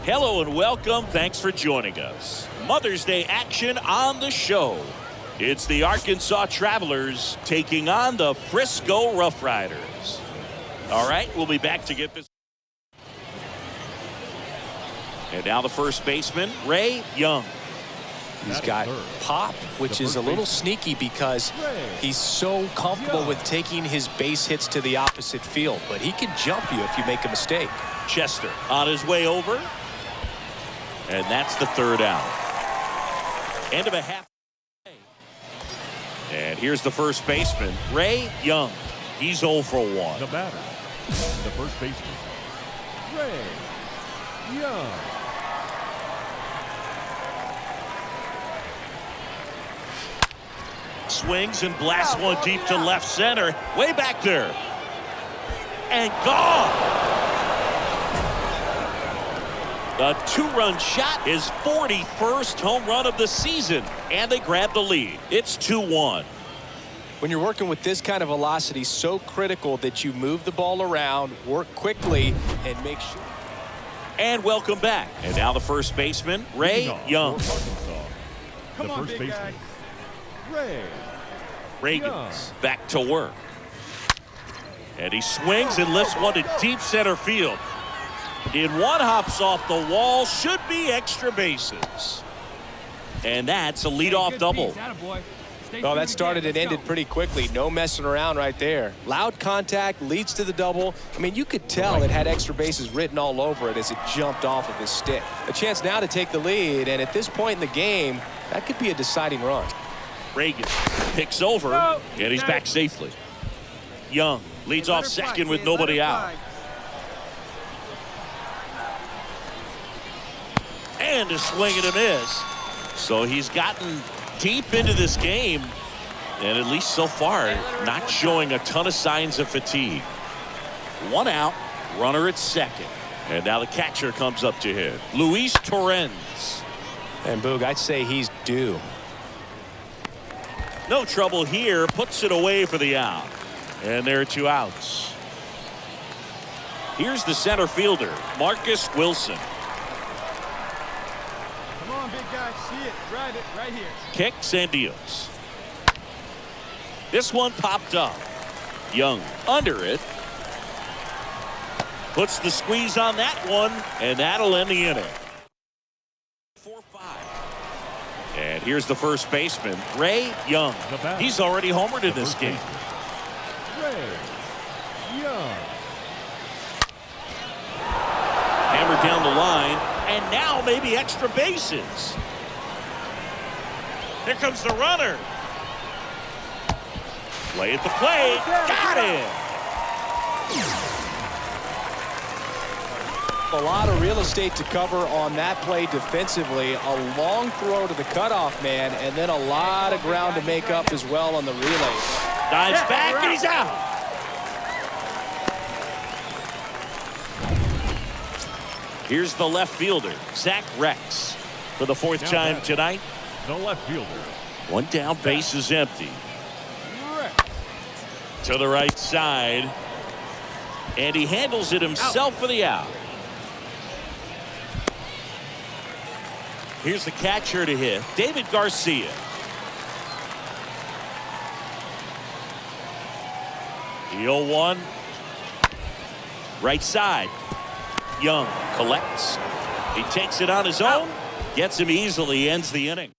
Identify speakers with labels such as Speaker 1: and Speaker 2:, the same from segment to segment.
Speaker 1: Hello and welcome. Thanks for joining us. Mother's Day action on the show. It's the Arkansas Travelers taking on the Frisco Rough Riders. All right, we'll be back to get this. And now the first baseman, Ray Young.
Speaker 2: He's got pop, which is a little sneaky because he's so comfortable with taking his base hits to the opposite field. But he can jump you if you make a mistake.
Speaker 1: Chester on his way over. And that's the third out. End of a half. And here's the first baseman, Ray Young. He's 0 for 1.
Speaker 3: The batter, the first baseman, Ray Young.
Speaker 1: Swings and blasts one deep to left center. Way back there. And gone. The two-run shot, his 41st home run of the season. And they grab the lead. It's 2-1.
Speaker 2: When you're working with this kind of velocity, so critical that you move the ball around, work quickly, and make sure.
Speaker 1: And welcome back. And now the first baseman, Ray Young.
Speaker 3: Come on, big guy. Ray
Speaker 1: Reagan's back to work. And he swings and lifts one to deep center field. In one, hops off the wall, should be extra bases. And that's a leadoff double.
Speaker 2: Oh, that started and ended pretty quickly. No messing around right there. Loud contact leads to the double. I mean, you could tell it had extra bases written all over it as it jumped off of his stick. A chance now to take the lead, and at this point in the game, that could be a deciding run.
Speaker 1: Reagan picks over, and he's back safely. Young leads off second with nobody out. And a swing and a miss. So he's gotten deep into this game, and at least so far, not showing a ton of signs of fatigue. One out, runner at second. And now the catcher comes up to him, Luis Torrens.
Speaker 2: And Boog, I'd say he's due.
Speaker 1: No trouble here, puts it away for the out. And there are two outs. Here's the center fielder, Marcus Wilson.
Speaker 4: Come on, big guy, see it, drive it right here.
Speaker 1: Kicks and deals. This one popped up. Young under it. Puts the squeeze on that one, and that'll end the inning. 4-5. And here's the first baseman, Ray Young. He's already homered in this game.
Speaker 3: Ray Young.
Speaker 1: Hammered down the line, and now maybe extra bases. Here comes the runner. Play at the plate. Got it.
Speaker 2: A lot of real estate to cover on that play defensively. A long throw to the cutoff man, and then a lot of ground to make up as well on the relay.
Speaker 1: Dives back, and he's out. Here's the left fielder, Zach Rex, for the fourth time tonight.
Speaker 3: The left fielder.
Speaker 1: One down, base is empty. To the right side. And he handles it himself for the out. Here's the catcher to hit, David Garcia. The 0-1. Right side. Young collects. He takes it on his own. Gets him easily, ends the inning.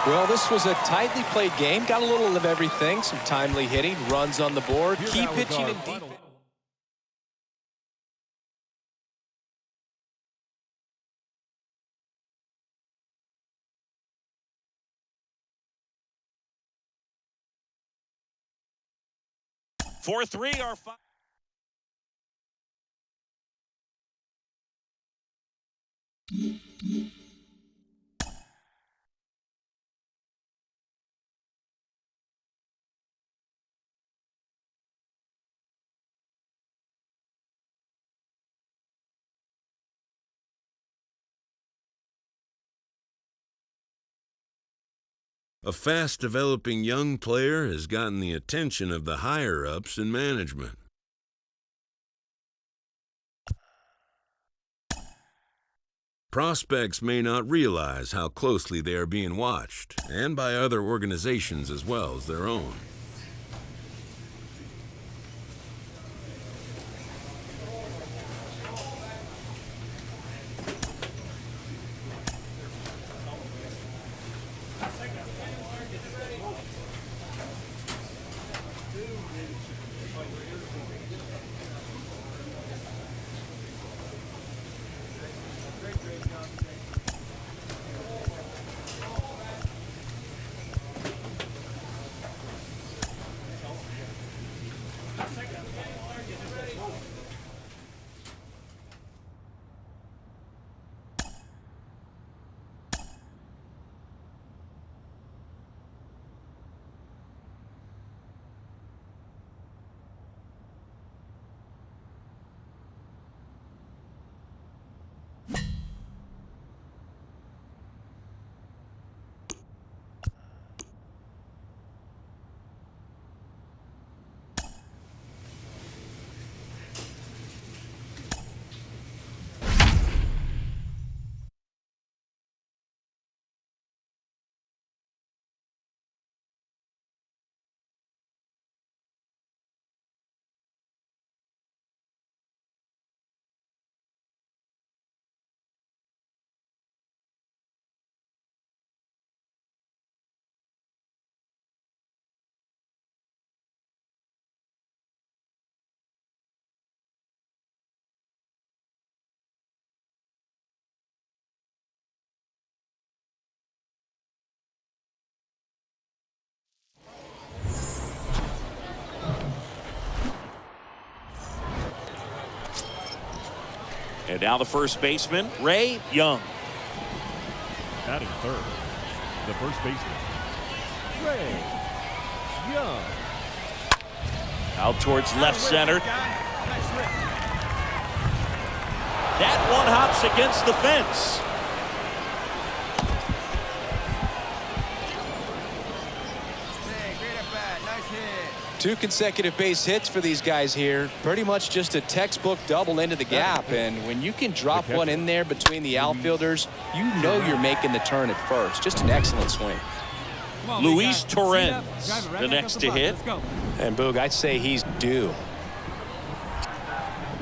Speaker 2: Well, this was a tightly played game. Got a little of everything. Some timely hitting, runs on the board, key pitching and defense.
Speaker 1: For 3 or 5.
Speaker 5: A fast-developing young player has gotten the attention of the higher-ups in management. Prospects may not realize how closely they are being watched, and by other organizations as well as their own.
Speaker 1: And now the first baseman, Ray Young.
Speaker 3: Batting third, the first baseman, Ray Young.
Speaker 1: Out towards left center.
Speaker 4: Nice hit.
Speaker 1: That one hops against the fence.
Speaker 4: Hey, great at bat. Nice hit.
Speaker 2: 2 consecutive base hits for these guys here. Pretty much just a textbook double into the gap. And when you can drop one in there between the outfielders, you know you're making the turn at first. Just an excellent swing.
Speaker 1: Luis Torrens, the next to hit.
Speaker 2: And Boog, I'd say he's due.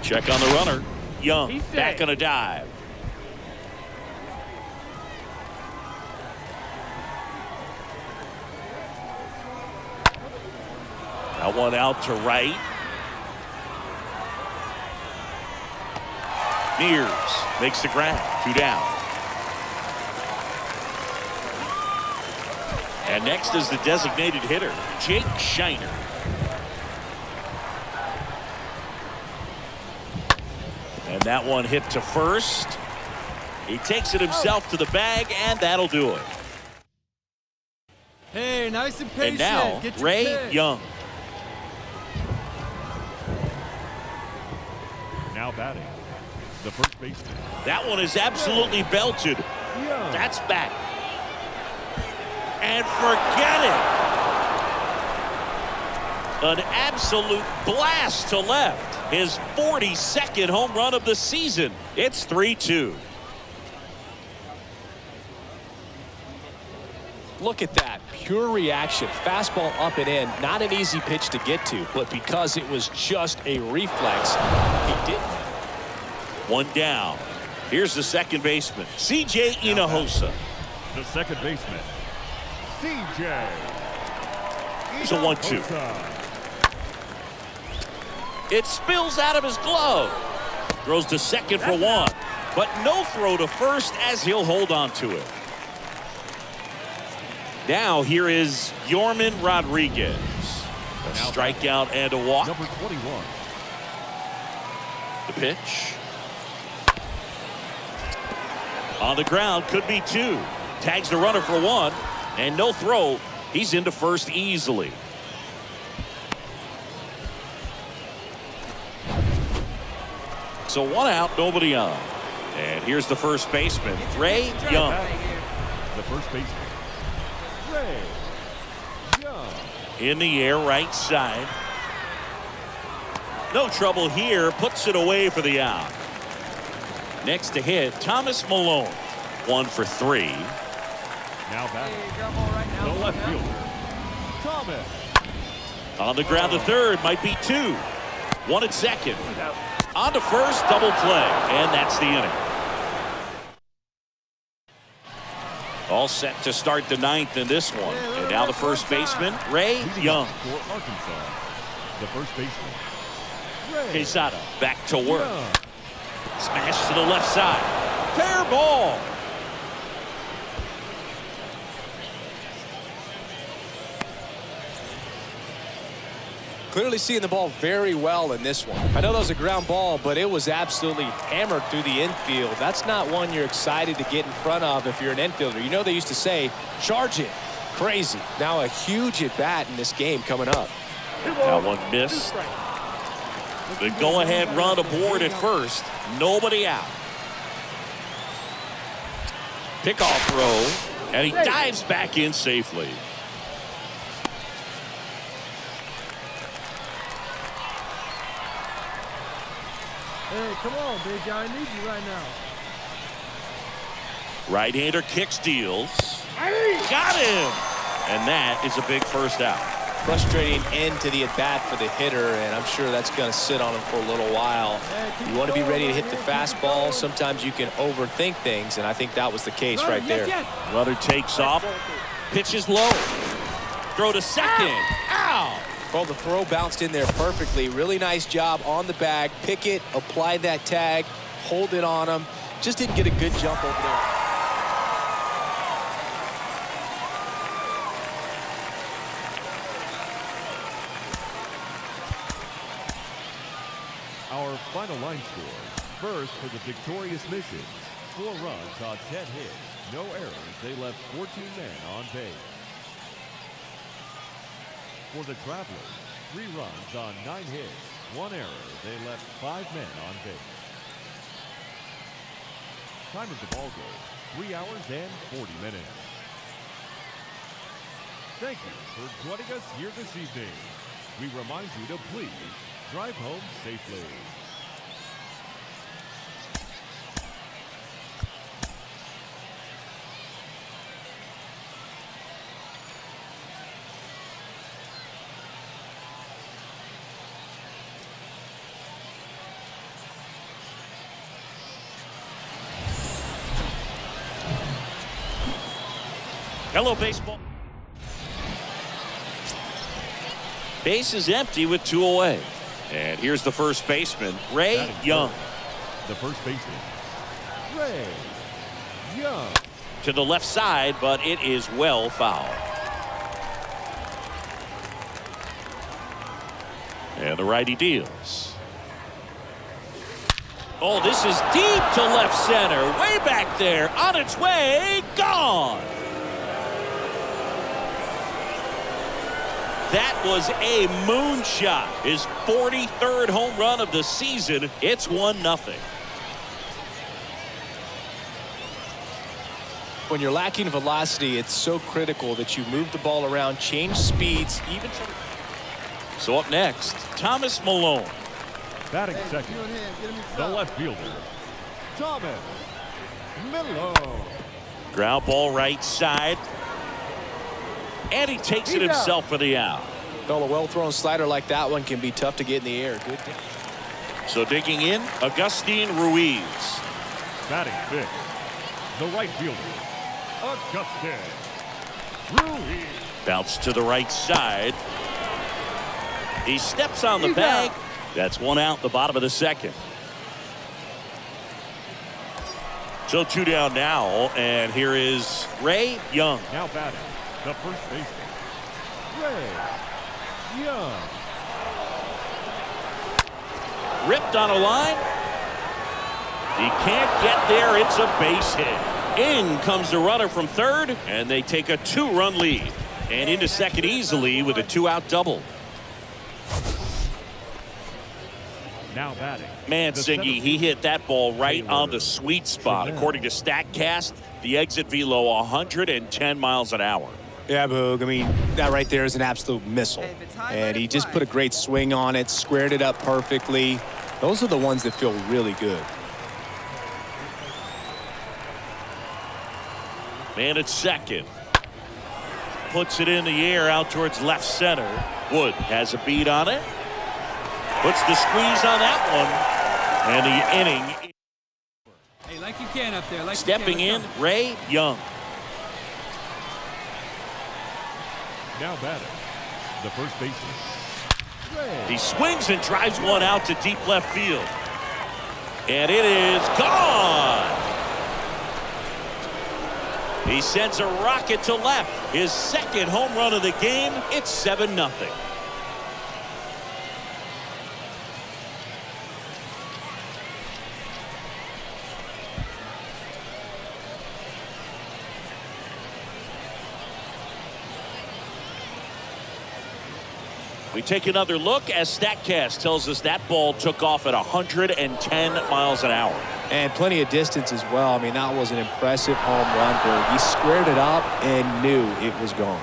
Speaker 1: Check on the runner. Young back on a dive. That one out to right. Mears makes the grab. 2 down. And next is the designated hitter, Jake Scheiner. And that one hit to first. He takes it himself to the bag, and that'll do it.
Speaker 4: Hey, nice and patient.
Speaker 1: And now,
Speaker 4: Get your
Speaker 1: Ray
Speaker 4: pitch.
Speaker 1: Young.
Speaker 3: Now batting, the first baseman,
Speaker 1: That one is absolutely belted.
Speaker 3: Young.
Speaker 1: That's back. And forget it. An absolute blast to left. His 42nd home run of the season. It's 3-2.
Speaker 2: Look at that. Pure reaction. Fastball up and in. Not an easy pitch to get to, but because it was just a reflex, he didn't.
Speaker 1: 1 down. Here's the second baseman, C.J. Hinojosa.
Speaker 3: The second baseman, C.J.
Speaker 1: Here's a 1-2. It spills out of his glove. Throws to second for 1. But no throw to first as he'll hold on to it. Now here is Yorman Rodriguez. A strikeout and a walk.
Speaker 3: Number 21.
Speaker 1: The pitch. On the ground, could be 2. Tags the runner for 1. And no throw. He's into first easily. So 1 out, nobody on. And here's the first baseman, Ray Young.
Speaker 3: The first baseman, Ray Young.
Speaker 1: In the air, right side. No trouble here. Puts it away for the out. Next to hit, Thomas Malone. 1 for 3.
Speaker 3: Now batting,
Speaker 4: Hey, got ball right now.
Speaker 3: the left fielder, Thomas.
Speaker 1: On the ground to third, might be 2. 1 at second. On to first, double play, and that's the inning. All set to start the 9th in this one. And now the first baseman, Ray Young.
Speaker 3: For Arkansas, the first baseman, Ray
Speaker 1: Quesada back to work.
Speaker 3: Young.
Speaker 1: Smash to the left side. Fair ball.
Speaker 2: Clearly seeing the ball very well in this one. I know that was a ground ball, but it was absolutely hammered through the infield. That's not one you're excited to get in front of if you're an infielder. You know they used to say, charge it. Crazy. Now a huge at-bat in this game coming up.
Speaker 1: That one missed. The go-ahead run aboard at first. Nobody out. Pickoff throw, and he dives back in safely.
Speaker 6: Hey, come on, big guy. I need you right now.
Speaker 1: Right-hander kicks, deals. Got him! And that is a big first out.
Speaker 2: Frustrating end to the at-bat for the hitter, and I'm sure that's going to sit on him for a little while. You want to be ready to hit the fastball. Sometimes you can overthink things, and I think that was the case right there.
Speaker 1: Runner takes off, pitches low. Throw to second. Ow!
Speaker 2: Well, the throw bounced in there perfectly. Really nice job on the bag. Pick it, apply that tag, hold it on him. Just didn't get a good jump over there.
Speaker 3: Our final line score. First for the victorious Missions. 4 runs on 10 hits. No errors. They left 14 men on base. For the Travelers, 3 runs on 9 hits. 1 error. They left 5 men on base. Time of the ball game, 3 hours and 40 minutes. Thank you for joining us here this evening. We remind you to please drive home safely.
Speaker 1: Hello, baseball. Base is empty with 2 away. And here's the first baseman, Ray Young.
Speaker 3: The first baseman, Ray Young.
Speaker 1: To the left side, but it is well foul. And the righty deals. Oh, this is deep to left center. Way back there. On its way. Gone. That was a moonshot. His 43rd home run of the season. It's 1-0.
Speaker 2: When you're lacking velocity, it's so critical that you move the ball around, change speeds, even from...
Speaker 1: So up next, Thomas Malone.
Speaker 3: Batting second,
Speaker 4: Get him in
Speaker 3: the left fielder, Thomas Malone.
Speaker 1: Ground ball right side. And he takes it himself for the out.
Speaker 2: Well, a well-thrown slider like that one can be tough to get in the air. Good.
Speaker 1: So digging in, Agustin Ruiz.
Speaker 3: Batting fifth, the right fielder, Augustin Ruiz.
Speaker 1: Bounce to the right side. He steps on the bag. That's 1 out in the bottom of the second. So 2 down now, and here is Ray Young.
Speaker 3: Now batting, the first baseman, Ray Young.
Speaker 1: Ripped on a line. He can't get there. It's a base hit. In comes the runner from third, and they take a 2-run lead. And into second easily with a 2-out double.
Speaker 3: Now batting.
Speaker 1: Mansingi, he hit that ball right on the sweet spot. According to StatCast, the exit velo 110 miles an hour.
Speaker 2: Yeah, Boog. I mean, that right there is an absolute missile. And he just put a great swing on it, squared it up perfectly. Those are the ones that feel really good.
Speaker 1: Man at second. Puts it in the air out towards left center. Wood has a beat on it. Puts the squeeze on that one. And the inning.
Speaker 7: Hey, like you can up there. Like
Speaker 1: Stepping in, Ray Young.
Speaker 3: Now batting, the first baseman.
Speaker 1: He swings and drives one out to deep left field. And it is gone. He sends a rocket to left. His second home run of the game. It's 7-0. We take another look as StatCast tells us that ball took off at 110 miles an hour.
Speaker 2: And plenty of distance as well. I mean, that was an impressive home run where he squared it up and knew it was gone.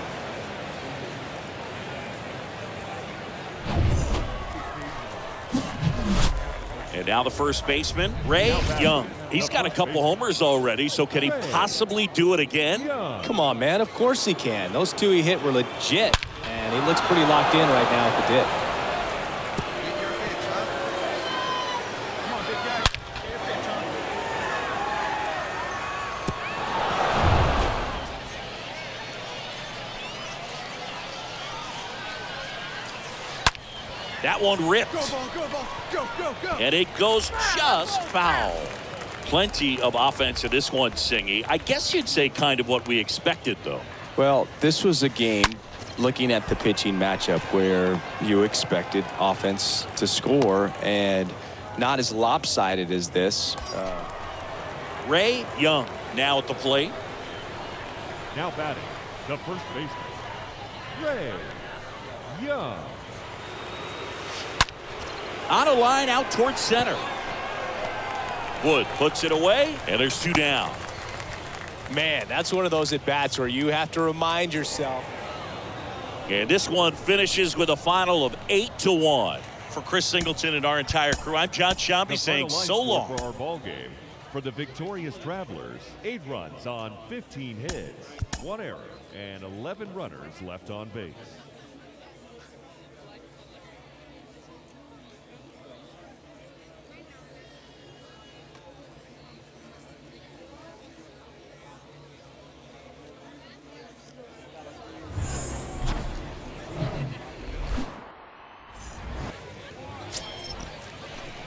Speaker 1: And now the first baseman, Ray Young. He's got a couple homers already, so can he possibly do it again?
Speaker 2: Come on, man. Of course he can. Those two he hit were legit. And he looks pretty locked in right now at the dip.
Speaker 4: Get your pitch, huh? Come on, big guy. Get your pitch, huh?
Speaker 1: That one ripped.
Speaker 4: Go, ball, go, ball. Go, go, go.
Speaker 1: And it goes just foul. Plenty of offense in this one, Singy. I guess you'd say kind of what we expected, though.
Speaker 2: Well, this was a game, looking at the pitching matchup, where you expected offense to score and not as lopsided as this.
Speaker 1: Ray Young now at the plate.
Speaker 3: Now batting, the first baseman. Ray Young.
Speaker 1: On a line out towards center. Wood puts it away, and there's two down.
Speaker 2: Man, that's one of those at-bats where you have to remind yourself.
Speaker 1: And this one finishes with a final of 8-1. For Chris Singleton and our entire crew, I'm John Shambi saying so long.
Speaker 3: For our ball game, for the victorious Travelers, 8 runs on 15 hits, 1 error, and 11 runners left on base.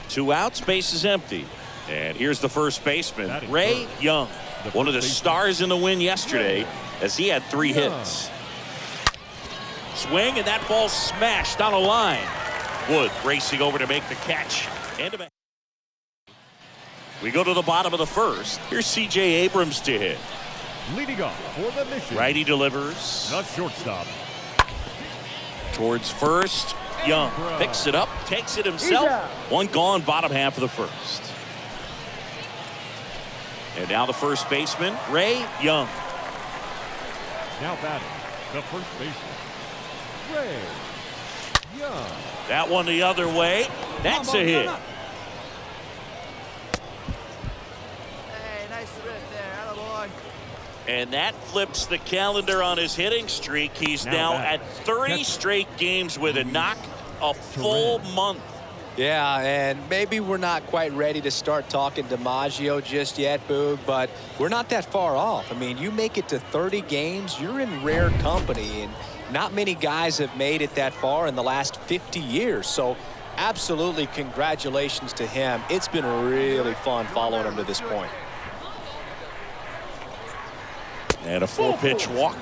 Speaker 1: Two outs, base is empty. And here's the first baseman, Ray Young. One of the stars in the win yesterday as he had 3 hits. Swing, and that ball smashed on a line. Wood racing over to make the catch. We go to the bottom of the first. Here's C.J. Abrams to hit.
Speaker 3: Leading off for the mission.
Speaker 1: Righty delivers.
Speaker 3: The shortstop.
Speaker 1: Towards first. Young picks it up, takes it himself. One gone, bottom half of the first. And now the first baseman, Ray Young.
Speaker 3: Now batting, the first baseman, Ray Young.
Speaker 1: That one the other way. That's a hit.
Speaker 4: Hey, nice rip there. Attaboy.
Speaker 1: And that flips the calendar on his hitting streak. He's now at 30 straight games with a knock, a full month.
Speaker 2: Yeah, and maybe we're not quite ready to start talking DiMaggio just yet, Boog, but we're not that far off. I mean, you make it to 30 games, you're in rare company, and not many guys have made it that far in the last 50 years. So absolutely congratulations to him. It's been really fun following him to this point.
Speaker 1: And a full pitch walk.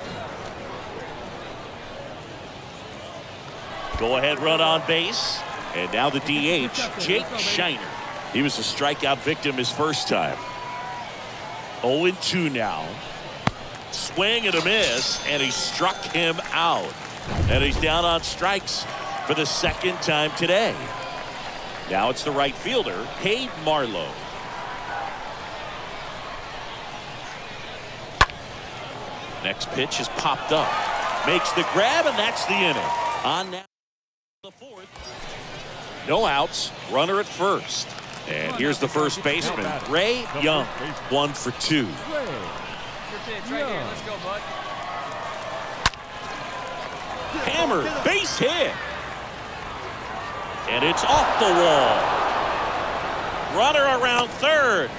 Speaker 1: Go ahead run on base. And now the DH, Jake Scheiner. He was a strikeout victim his first time. 0-2 now. Swing and a miss, and he struck him out. And he's down on strikes for the second time today. Now it's the right fielder, Cade Marlowe. Next pitch is popped up. Makes the grab, and that's the inning. On now the fourth. No outs, runner at first. And here's the first baseman, Ray Young, 1 for 2.
Speaker 7: your pitch right here. Let's go, bud.
Speaker 1: Hammered, base hit. And it's off the wall. Runner around third.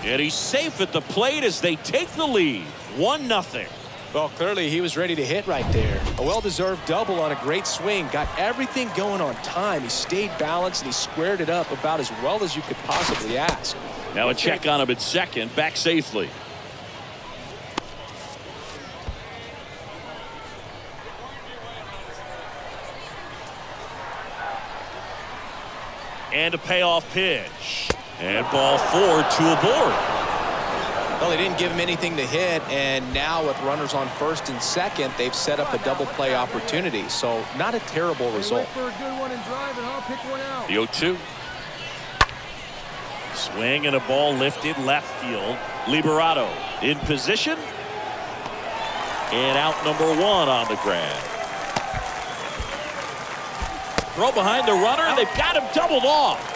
Speaker 1: And he's safe at the plate as they take the lead. 1-0.
Speaker 2: Well, clearly he was ready to hit right there. A well-deserved double on a great swing. Got everything going on time. He stayed balanced and he squared it up about as well as you could possibly ask.
Speaker 1: Now a check on him at second. Back safely. And a payoff pitch. And ball 4, 2 aboard.
Speaker 2: Well, they didn't give him anything to hit, and now with runners on first and second, they've set up a double play opportunity. So not a terrible result.
Speaker 6: Wait for a good one and drive, and I'll pick one out.
Speaker 1: The 0-2. Swing and a ball lifted left field. Liberato in position. And out number 1 on the grab. Throw behind the runner. They've got him doubled off.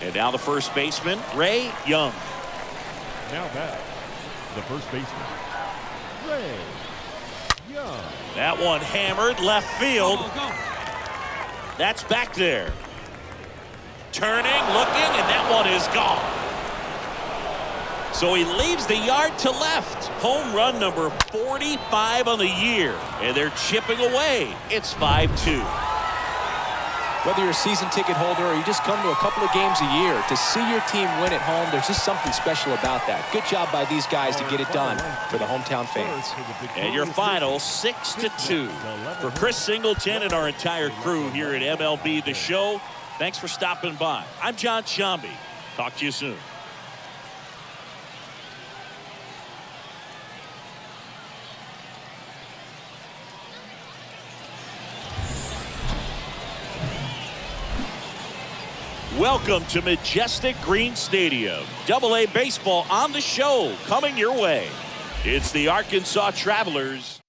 Speaker 1: And now the first baseman, Ray Young.
Speaker 3: Now back, the first baseman, Ray Young.
Speaker 1: That one hammered left field.
Speaker 7: Go.
Speaker 1: That's back there. Turning, looking, and that one is gone. So he leaves the yard to left. Home run number 45 on the year. And they're chipping away. It's 5-2.
Speaker 2: Whether you're a season ticket holder or you just come to a couple of games a year, to see your team win at home, there's just something special about that. Good job by these guys to get it done for the hometown fans.
Speaker 1: And your final 6-2. For Chris Singleton and our entire crew here at MLB The Show, thanks for stopping by. I'm John Shambi. Talk to you soon. Welcome to Majestic Green Stadium. AA baseball on the show coming your way. It's the Arkansas Travelers.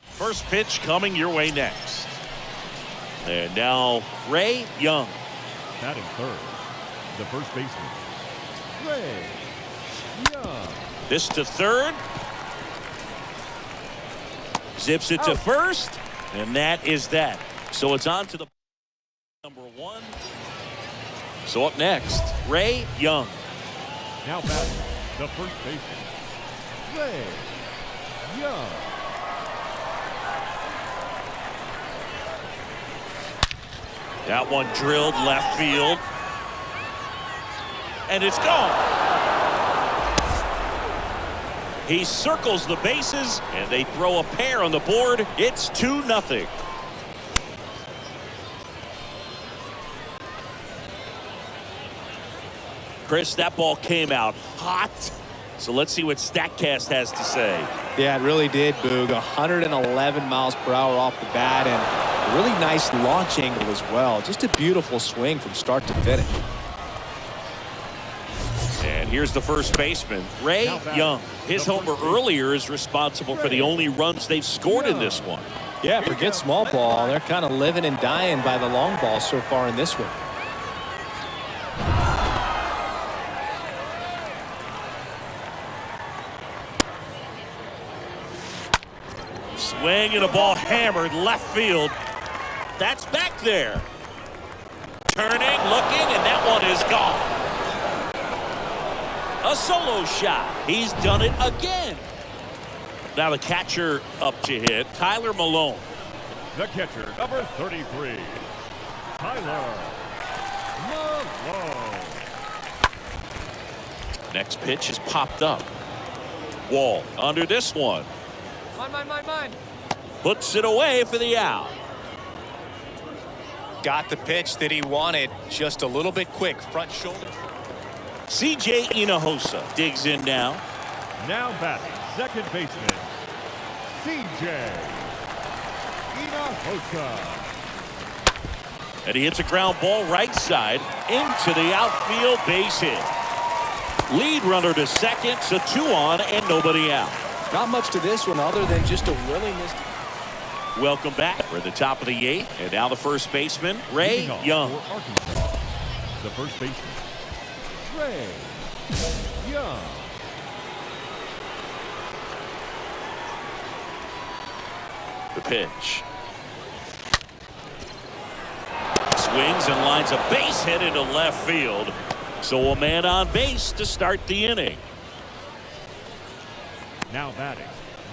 Speaker 1: First pitch coming your way next. And now Ray Young.
Speaker 3: Batting third, the first baseman, Ray Young.
Speaker 1: This to third. Zips it to first. And that is that. So it's on to the number 1. So up next, Ray Young.
Speaker 3: Now batting, the first baseman, Ray Young.
Speaker 1: That one drilled left field. And it's gone. He circles the bases, and they throw a pair on the board. It's 2-0. Chris, that ball came out hot. So let's see what StatCast has to say.
Speaker 2: Yeah, it really did, Boog. 111 miles per hour off the bat and a really nice launch angle as well. Just a beautiful swing from start to finish.
Speaker 1: And here's the first baseman, Ray Young. His homer earlier is responsible for the only runs they've scored in this one.
Speaker 2: Yeah, forget small ball. They're kind of living and dying by the long ball so far in this one.
Speaker 1: Swing and a ball hammered left field. That's back there. Turning, looking, and that one is gone. A solo shot. He's done it again. Now the catcher up to hit, Tyler Malone.
Speaker 3: The catcher, number 33, Tyler Malone.
Speaker 1: Next pitch is popped up. Wall under this one.
Speaker 7: Mine.
Speaker 1: Puts it away for the out.
Speaker 2: Got the pitch that he wanted, just a little bit quick. Front shoulder.
Speaker 1: C.J. Hinojosa digs in now.
Speaker 3: Now batting, second baseman, C.J. Hinojosa.
Speaker 1: And he hits a ground ball right side into the outfield, base hit. Lead runner to second, so 2 on and nobody out.
Speaker 2: Not much to this one other than just a willingness.
Speaker 1: Welcome back. We're at the top of the 8th, and now the first baseman, Ray Young.
Speaker 3: the first baseman, Ray Young.
Speaker 1: The pitch. Swings and lines a base hit into left field. So a man on base to start the inning.
Speaker 3: Now batting,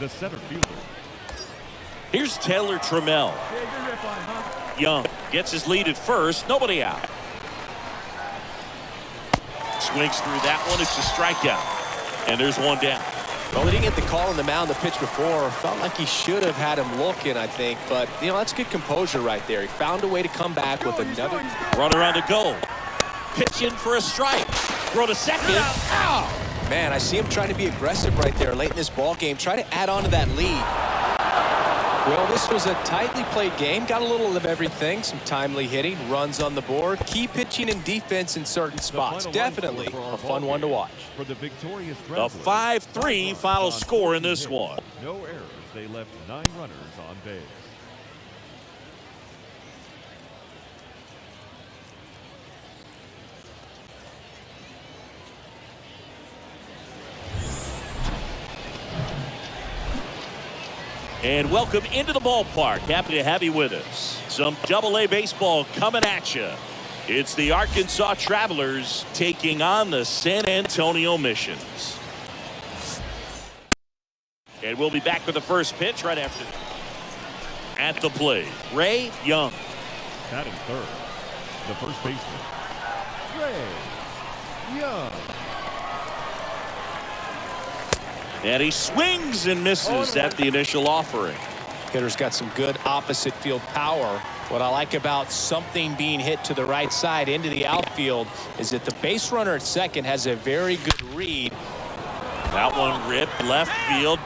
Speaker 3: the center fielder,
Speaker 1: Here's Taylor Trammell.
Speaker 6: Yeah, good rip on him, huh?
Speaker 1: Young gets his lead at first. Nobody out. Swings through that one. It's a strikeout. And there's one down.
Speaker 2: Well, he didn't get the call on the mound the pitch before. Felt like he should have had him looking, I think. But, you know, that's good composure right there. He found a way to come back with another.
Speaker 1: Runner on the go. Pitch in for a strike. Throw to second. Ow!
Speaker 2: Man, I see him trying to be aggressive right there late in this ball game. Try to add on to that lead. Well, this was a tightly played game. Got a little of everything. Some timely hitting, runs on the board, key pitching and defense in certain spots. Definitely a fun one to watch.
Speaker 3: For the victorious
Speaker 1: A
Speaker 3: Travelers,
Speaker 1: 5-3 final score in this one.
Speaker 3: no errors. They left 9 runners on base.
Speaker 1: And welcome into the ballpark. Happy to have you with us. Some Double-A baseball coming at you. It's the Arkansas Travelers taking on the San Antonio Missions. And we'll be back with the first pitch right after this. At the plate, Ray Young.
Speaker 3: Batting third, the first baseman, Ray Young.
Speaker 1: And he swings and misses at the initial offering.
Speaker 2: Hitter's got some good opposite field power. What I like about something being hit to the right side into the outfield is that the base runner at second has a very good read.
Speaker 1: That one ripped left field.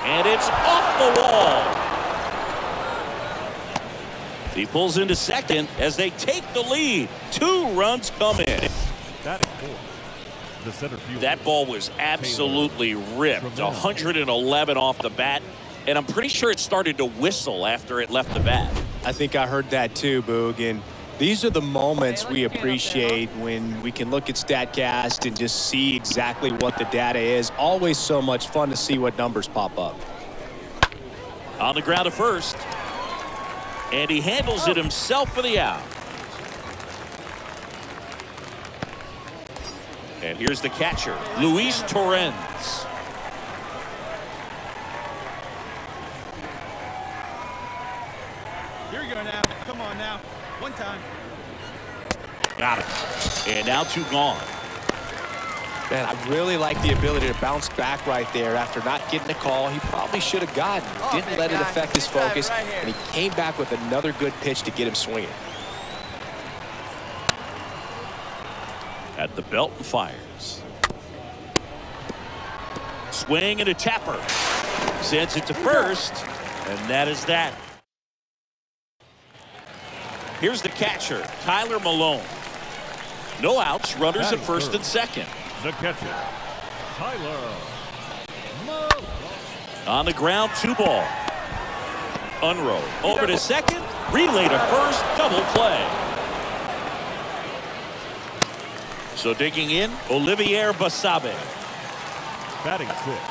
Speaker 1: And it's off the wall. He pulls into second as they take the lead. 2 runs come in.
Speaker 3: Batting fourth, the center fielder.
Speaker 1: That ball was absolutely ripped. 111 off the bat. And I'm pretty sure it started to whistle after it left the bat.
Speaker 2: I think I heard that too, Boog. And these are the moments we appreciate when we can look at StatCast and just see exactly what the data is. Always so much fun to see what numbers pop up.
Speaker 1: On the ground at first. And he handles it himself for the out. And here's the catcher, Luis Torrens.
Speaker 4: Here you go now. Come on now. One time.
Speaker 1: Got it. And now 2 gone.
Speaker 2: Man, I really like the ability to bounce back right there after not getting a call he probably should have gotten. Didn't let it affect his focus, and he came back with another good pitch to get him swinging.
Speaker 1: At the belt and fires. Swing and a tapper. Sends it to first, and that is that. Here's the catcher, Tyler Malone. No outs, runners at first and second.
Speaker 3: The catcher, Tyler Malone.
Speaker 1: On the ground, 2 ball. Unrow over to second, relay to first, double play. So digging in, Olivier Basabe.
Speaker 3: Batting sixth,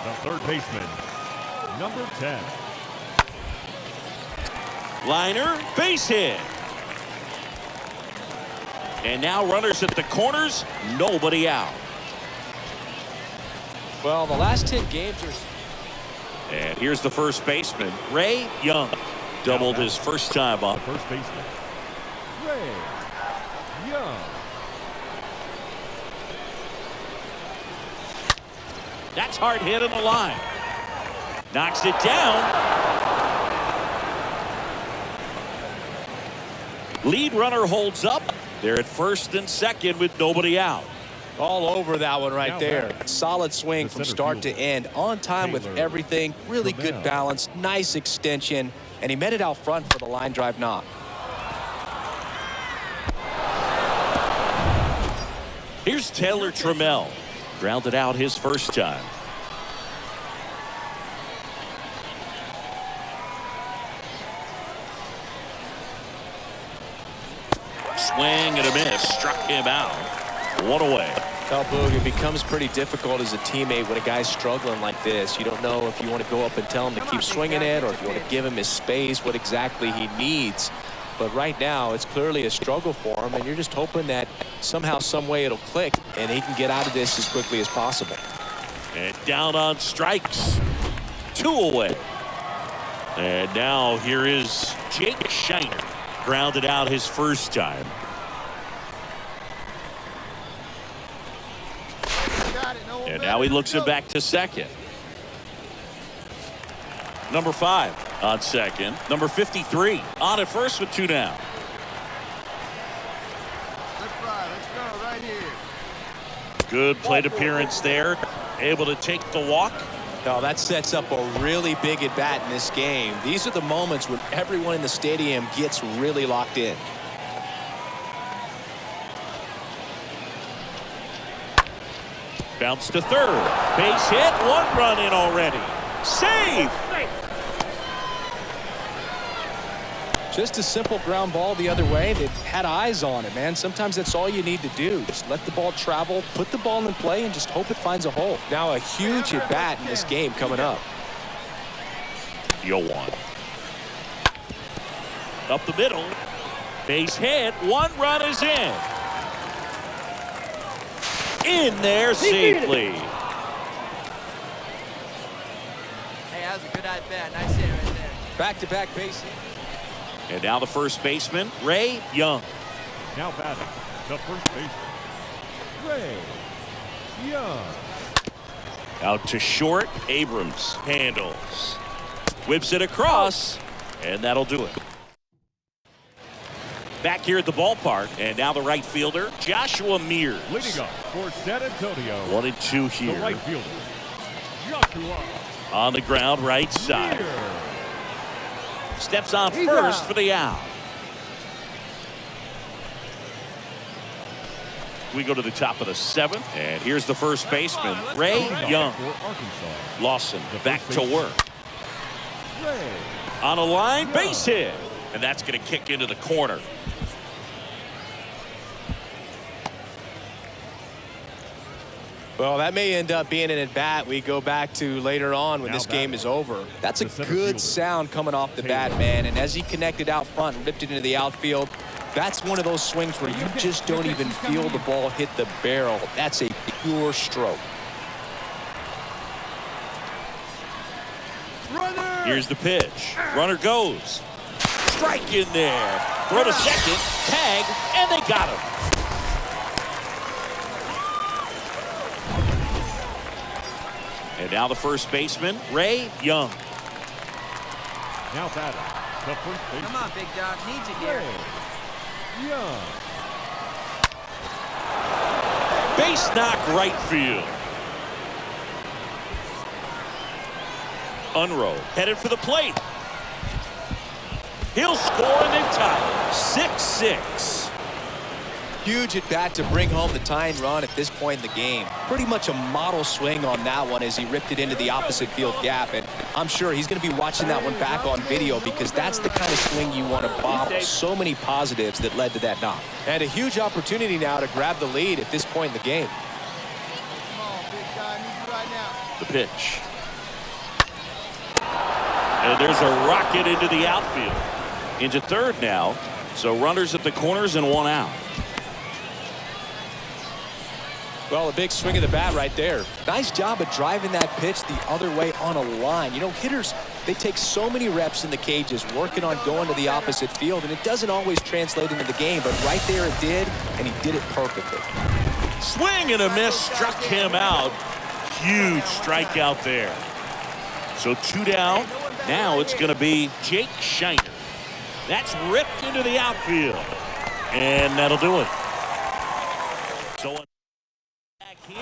Speaker 3: the third baseman, number 10.
Speaker 1: Liner, base hit. And now runners at the corners, nobody out.
Speaker 2: Well, the last 10 games are...
Speaker 1: And here's the first baseman, Ray Young. Doubled his first time up.
Speaker 3: The first baseman, Ray Young.
Speaker 1: That's hard hit on the line. Knocks it down. Lead runner holds up. They're at first and second with nobody out.
Speaker 2: All over that one right
Speaker 3: Now
Speaker 2: there.
Speaker 3: back.
Speaker 2: Solid swing
Speaker 3: The
Speaker 2: from
Speaker 3: center
Speaker 2: start to
Speaker 3: fielder,
Speaker 2: end. On time with
Speaker 3: Taylor
Speaker 2: everything. Really good
Speaker 3: Trammell.
Speaker 2: balance. Nice extension. And he met it out front for the line drive knock.
Speaker 1: Here's Taylor Trammell. Grounded out his first time. Swing and a miss. Struck him out. One away.
Speaker 2: Well, Boog, it becomes pretty difficult as a teammate when a guy's struggling like this. You don't know if you want to go up and tell him to keep swinging it or if you want to give him his space, what exactly he needs. But right now, it's clearly a struggle for him, and you're just hoping that somehow, some way it'll click, and he can get out of this as quickly as possible.
Speaker 1: And down on strikes. 2 away. And now here is Jake Scheiner. Grounded out his first time. And now he looks him back to second. Number 5 on second. Number 53 on at first with 2 down.
Speaker 4: Let's ride. Let's go right here.
Speaker 1: Good plate appearance there. Able to take the walk.
Speaker 2: Now that sets up a really big at bat in this game. These are the moments when everyone in the stadium gets really locked in.
Speaker 1: Bounce to third. Base hit. 1 run in already. Save.
Speaker 2: Just a simple ground ball the other way that had eyes on it, man. Sometimes that's all you need to do. Just let the ball travel, put the ball in play, and just hope it finds a hole. Now a huge at bat in this game coming up.
Speaker 1: You'll want. Up the middle. Base hit. 1 run is in. In there safely.
Speaker 7: Hey, that was a good at bat. Nice hit right there.
Speaker 2: Back-to-back base hit.
Speaker 1: And now the first baseman, Ray Young.
Speaker 3: Now batting, the first baseman, Ray Young.
Speaker 1: Out to short. Abrams handles. Whips it across. And that'll do it. Back here at the ballpark. And now the right fielder, Joshua Mears.
Speaker 3: Leading up for San Antonio,
Speaker 1: 1 and 2
Speaker 3: the
Speaker 1: here.
Speaker 3: right fielder, Joshua
Speaker 1: On the ground, right side.
Speaker 3: Mears.
Speaker 1: Steps on first for the out. We go to the top of the 7th. And here's the first baseman, Ray Young.
Speaker 3: For Arkansas,
Speaker 1: Lawson
Speaker 3: The
Speaker 1: back
Speaker 3: first
Speaker 1: to
Speaker 3: baseman.
Speaker 1: work.
Speaker 3: Ray
Speaker 1: On a line,
Speaker 3: Young.
Speaker 1: base hit. And that's going to kick into the corner.
Speaker 2: Well, that may end up being an at-bat we go back to later on when
Speaker 3: Now
Speaker 2: this game is over. That's a
Speaker 3: the center
Speaker 2: good
Speaker 3: fielder,
Speaker 2: sound coming off the bat, man. And as he connected out front and ripped it into the outfield, that's one of those swings where you just don't even feel the ball hit the barrel. That's a pure stroke.
Speaker 4: Runner!
Speaker 1: Here's the pitch. Runner goes. Strike in there. Throw to second. Tag. And they got him. And now the first baseman, Ray Young.
Speaker 3: now batting, the first baseman,
Speaker 7: Come on, big dog. Need you here.
Speaker 3: Ray Young.
Speaker 1: Base knock right field. Unrow headed for the plate. He'll score and then tie. 6-6.
Speaker 2: Huge at bat to bring home the tying run at this point in the game. Pretty much a model swing on that one as he ripped it into the opposite field gap. And I'm sure he's going to be watching that one back on video because that's the kind of swing you want to bottle. So many positives that led to that knock. And a huge opportunity now to grab the lead at this point in the game.
Speaker 4: Come on, big guy. I need you right now.
Speaker 1: The pitch. And there's a rocket into the outfield. Into third now. So runners at the corners and 1 out.
Speaker 2: Well, a big swing of the bat right there. Nice job of driving that pitch the other way on a line. You know, hitters, they take so many reps in the cages working on going to the opposite field, and it doesn't always translate into the game, but right there it did, and he did it perfectly.
Speaker 1: Swing and a miss, struck him out. Huge strikeout there. So 2 down. Now it's going to be Jake Scheiner. That's ripped into the outfield. And that'll do it. So back here.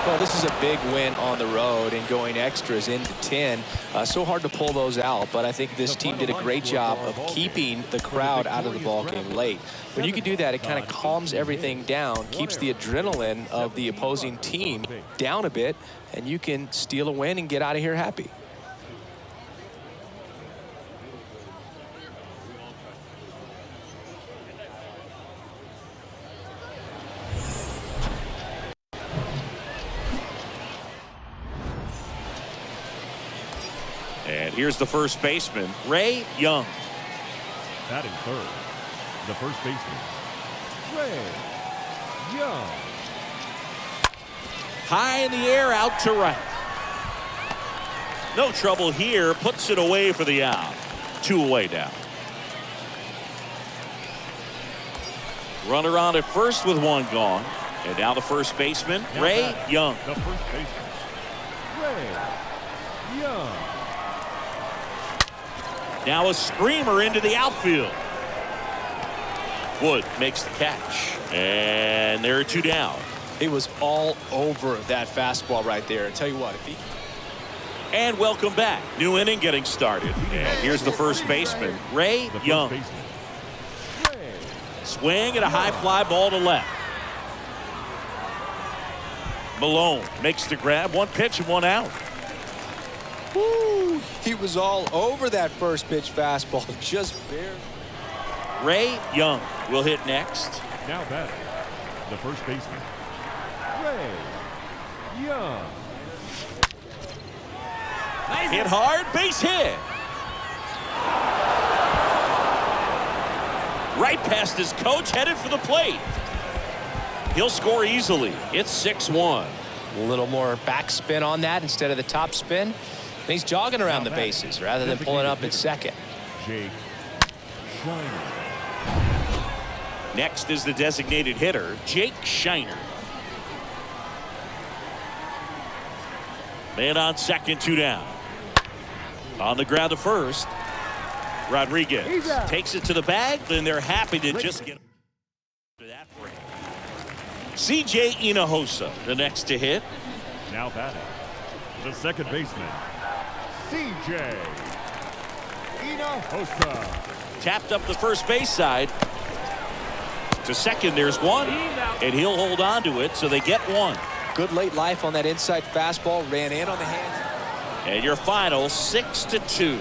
Speaker 2: Well, this is a big win on the road and going extras into 10. So hard to pull those out, but I think this team did a great job of keeping the crowd out of the ball game late. When you can do that, it kind of calms everything down, keeps the adrenaline of the opposing team down a bit, and you can steal a win and get out of here happy.
Speaker 1: And here's the first baseman, Ray Young.
Speaker 3: Batting third, the first baseman, Ray Young.
Speaker 1: High in the air, out to right. No trouble here, puts it away for the out. 2 away now. Runner on at first with 1 gone. And now the first baseman, Ray Young.
Speaker 3: The first baseman, Ray Young.
Speaker 1: Now a screamer into the outfield. Wood makes the catch. And there are 2 down.
Speaker 2: He was all over that fastball right there. I tell you what, if he...
Speaker 1: And welcome back. New inning getting started. And here's the first baseman, Ray
Speaker 3: The first
Speaker 1: Young.
Speaker 3: baseman, Ray
Speaker 1: Swing and a high fly ball to left. Malone makes the grab. 1 pitch and 1 out.
Speaker 2: Woo, he was all over that first pitch fastball. Just barely.
Speaker 1: Ray Young will hit next.
Speaker 3: now batting, the first baseman, Ray Young.
Speaker 1: Hit hard, base hit. Right past his coach, headed for the plate. He'll score easily. It's 6-1.
Speaker 2: A little more backspin on that instead of the top spin. And he's jogging around the bases rather than pulling up at second.
Speaker 3: Jake Scheiner.
Speaker 1: Next is the designated hitter, Jake Scheiner. Man on second, 2 down. On the ground to first. Rodriguez takes it to the bag, and they're happy to just get to that frame. C.J. Hinojosa, the next to hit.
Speaker 3: Now batting, the second baseman, C.J. Hinojosa.
Speaker 1: Tapped up the first base side. To second, there's one, and he'll hold on to it, so they get one.
Speaker 2: Good late life on that inside fastball, ran in on the hands.
Speaker 1: And your final 6-2.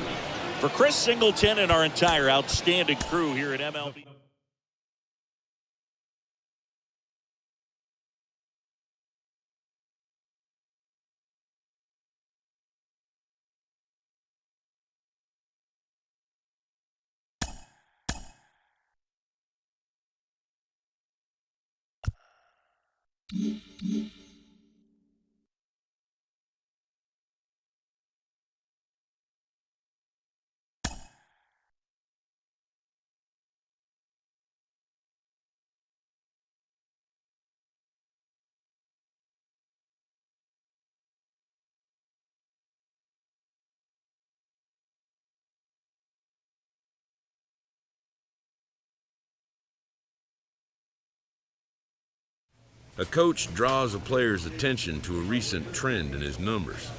Speaker 1: For Chris Singleton and our entire outstanding crew here at MLB.
Speaker 5: A coach draws a player's attention to a recent trend in his numbers.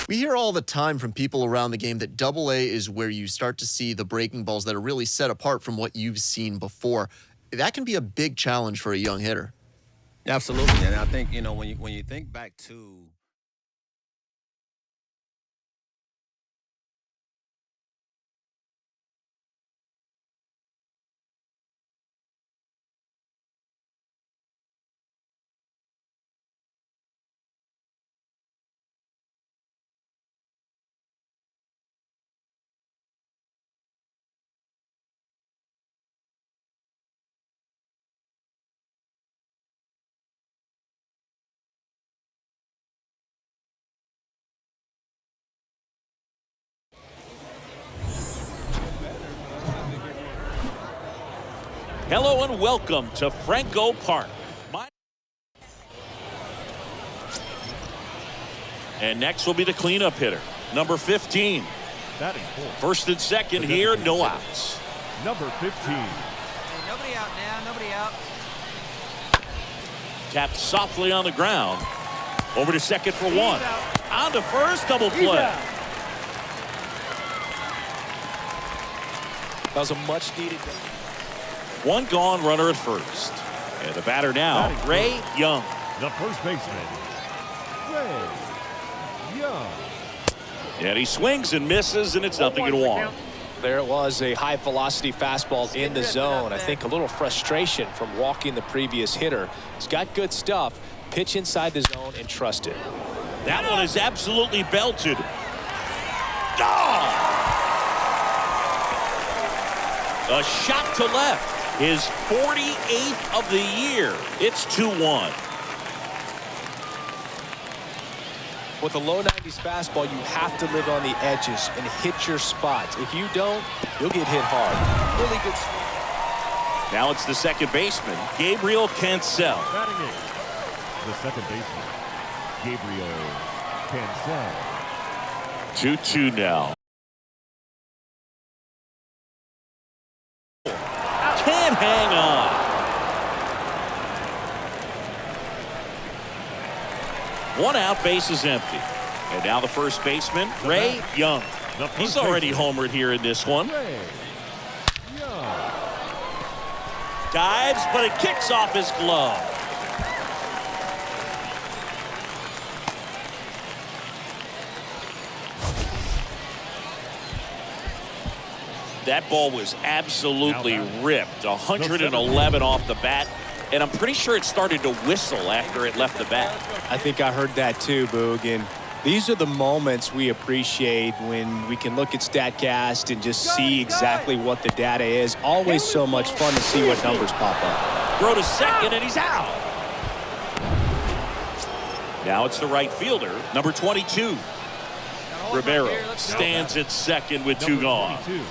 Speaker 8: We hear all the time from people around the game that Double-A is where you start to see the breaking balls that are really set apart from what you've seen before. That can be a big challenge for a young hitter.
Speaker 9: Absolutely, and I think when you think back to
Speaker 1: Hello and welcome to Franco Park. And next will be the cleanup hitter, number 15.
Speaker 3: Batting fourth.
Speaker 1: First and second here, no outs.
Speaker 3: Number 15.
Speaker 7: Hey, nobody out now. Nobody out.
Speaker 1: Tapped softly on the ground. Over to second for one. On to first, double play.
Speaker 2: That was a much-needed.
Speaker 1: One gone, runner at first. And the batter now, Ray Young.
Speaker 3: The first baseman, Ray Young.
Speaker 1: And he swings and misses, and it's 0-1.
Speaker 2: There it was, a high-velocity fastball in the zone. I think a little frustration from walking the previous hitter. He's got good stuff. Pitch inside the zone and trust it.
Speaker 1: That one is absolutely belted. Oh! A shot to left. His 48th of the year. It's 2-1.
Speaker 2: With a low 90s fastball, you have to live on the edges and hit your spots. If you don't, you'll get hit hard. Really good swing.
Speaker 1: Now it's the second baseman, Gabriel Cancel.
Speaker 3: Batting eighth. The second baseman, Gabriel Cancel.
Speaker 1: 2-2 now. Can't hang on. One out, base is empty. And now the first baseman, Ray Young. He's already homered here in this one.
Speaker 3: Ray Young.
Speaker 1: Dives, but it kicks off his glove. That ball was absolutely ripped. 111 off the bat. And I'm pretty sure it started to whistle after it left the bat.
Speaker 2: I think I heard that too, Boog. And these are the moments we appreciate when we can look at StatCast and just see exactly what the data is. Always so much fun to see what numbers pop up.
Speaker 1: Throw to second, and he's out. Now it's the right fielder, number 22. Rivero stands at second with two gone.
Speaker 3: 22.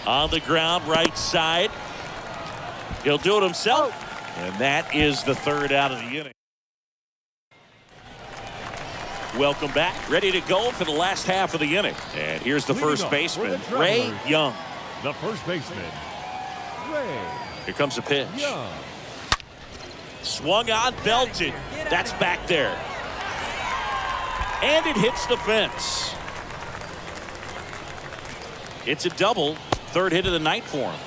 Speaker 1: On the ground, right side. He'll do it himself. And that is the third out of the inning. Welcome back. Ready to go for the last half of the inning. And here's the first baseman, Ray Young.
Speaker 3: The first baseman, Ray
Speaker 1: Here comes a pitch.
Speaker 3: Young.
Speaker 1: Swung on, belted. That's back there. And it hits the fence. It's a double. Third hit of the night for him.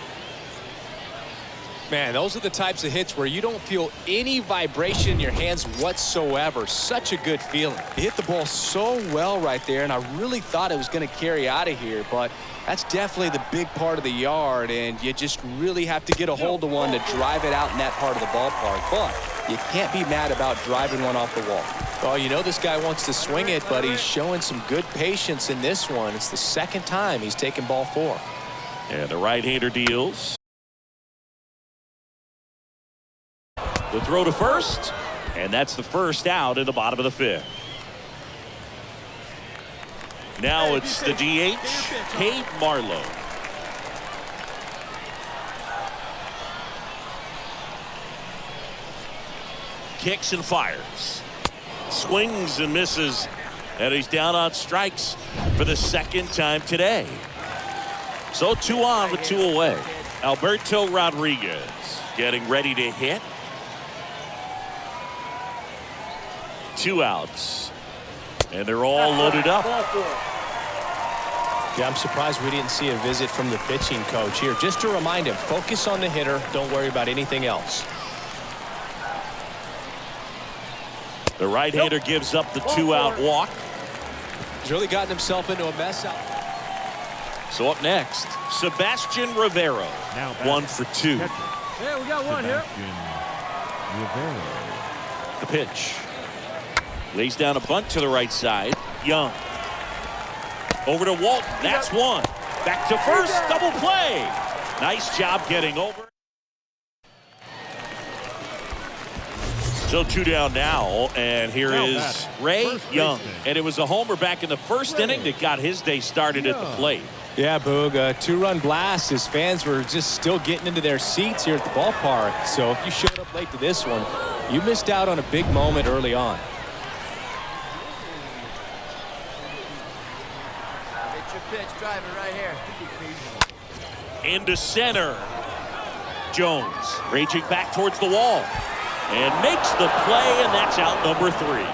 Speaker 2: Man, those are the types of hits where you don't feel any vibration in your hands whatsoever. Such a good feeling. He hit the ball so well right there, and I really thought it was going to carry out of here, but that's definitely the big part of the yard, and you just really have to get a hold of one to drive it out in that part of the ballpark. But you can't be mad about driving one off the wall. Well, you know this guy wants to swing it, but he's showing some good patience in this one. It's the second time he's taken ball four.
Speaker 1: And the right-hander deals. The throw to first, and that's the first out in the bottom of the fifth. Now it's the DH, Cade Marlowe. Kicks and fires. Swings and misses, and he's down on strikes for the second time today. So 2 on with 2 away. Alberto Rodriguez getting ready to hit. 2 outs. And they're all loaded up.
Speaker 2: Yeah, I'm surprised we didn't see a visit from the pitching coach here. Just to remind him, focus on the hitter. Don't worry about anything else.
Speaker 1: The right-hander gives up the 2-out walk.
Speaker 2: He's really gotten himself into a mess out.
Speaker 1: So up next, Sebastian Rivero.
Speaker 3: Now
Speaker 1: 1 for 2.
Speaker 3: catcher,
Speaker 6: Yeah, we got one here.
Speaker 3: Sebastian Rivero.
Speaker 1: The pitch. Lays down a bunt to the right side. Young. Over to Walton. That's one. Back to first. Double play. Nice job getting over. So 2 down now, and here is Ray Young. And it was a homer back in the first inning that got his day started at the plate.
Speaker 2: Yeah, Boog, a 2-run blast. His fans were just still getting into their seats here at the ballpark. So if you showed up late to this one, you missed out on a big moment early on.
Speaker 7: Get your pitch, drive it right here.
Speaker 1: Into center. Jones raging back towards the wall and makes the play, and that's out number 3.